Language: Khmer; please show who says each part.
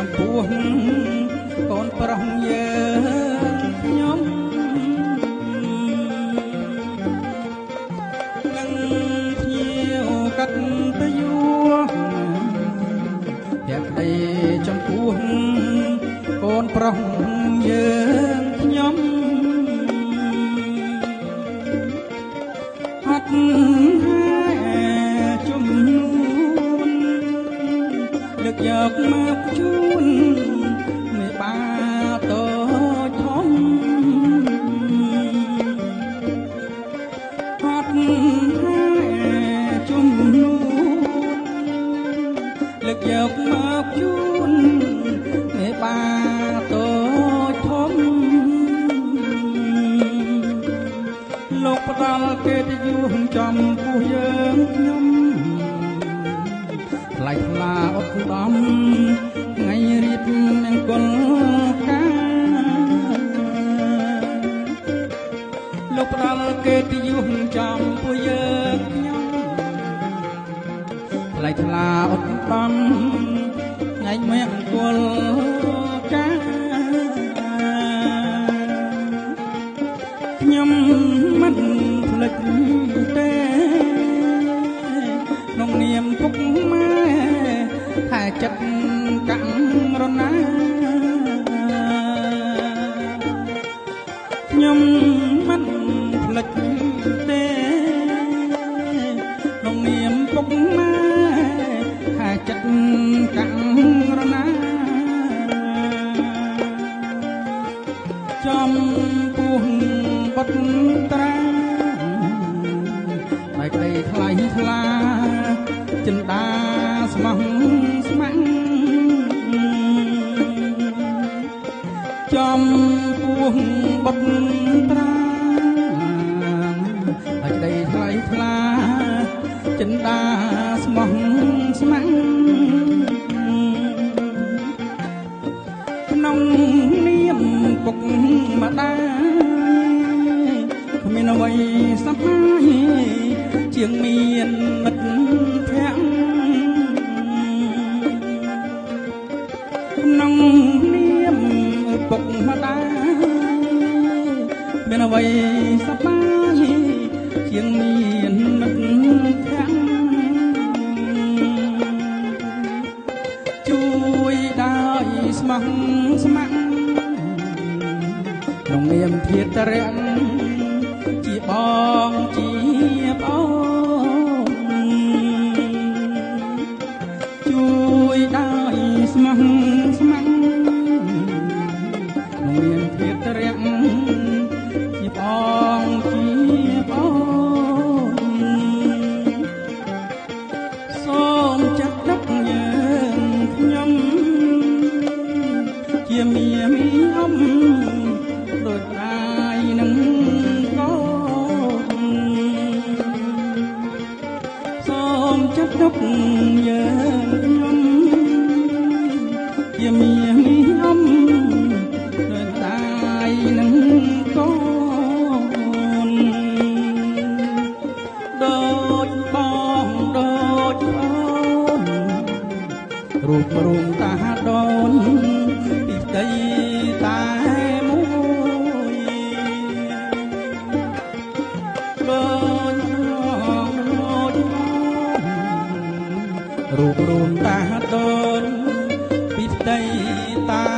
Speaker 1: ចំពោះកូនប្រុសយើងខ្ញុំនឹងភ្ញៀវកាត់ទៅយួរភក្តីចំពោះកូនប្រុសយើងខ្ញុំអត់ជំនួនលើកយកមកជូនមេបាតូចធំអត់ជំនួនលើកយកមកជូនមេបាតូចធំលោកផ្ដល់កិត្តិយសចំពោះយើងខ្ញុំថ្លៃថ្លាឧត្តមថ្ងៃរៀបមង្គលការលោកផ្ដល់កិត្តិយសចំពោះយើងខ្ញុំថ្លៃថ្លាឧត្តមថ្ងៃមង្គលការខ្ញុំមិនភ្លេចទេក្នុងនាមពុកម៉ែថែចិត្តកាំងរណាខ្ញុំមិនភ្លេចទេក្នុងនាមពុកម៉ែថែចិត្តកាំងរណាចំពោះបុត្រាដោយក្តីថ្លៃថ្លាចិន្តាស្មោះស្ម័គ្រចំពោះបុត្រាដោយក្តីថ្លៃថ្លាចិន្តាស្មោះស្ម័គ្រក្នុងនាមពុកម្ដាយគ្មានអ្វីសប្បាយជាងមានមិត្តភក្តិក្នុងនាមពុកម្ដាយមានអ្វីសប្បាយជាងមានមិត្តភក្តិជួយដោយស្មោះស្ម័គ្រក្នុងនាមធាតរៈជាបងជាប្អូនជួយដោយស្មោះស្ម័គ្រក្នុងនាមធាតរៈជាបងជាប្អូនសូមចាត់ទុកយើងខ្ញុំជាមាមីអ៊ំដូចដាយនឹងកូនសូមចាត់ទុកយើងខ្ញុំជាមាមីអ៊ំដូចដាយនឹងកូនដូចបងដូចអូនរូបរួមតាដូនពីផ្ទៃតែមួយដូចរូបរួមតាដូនពីផ្ទៃតែ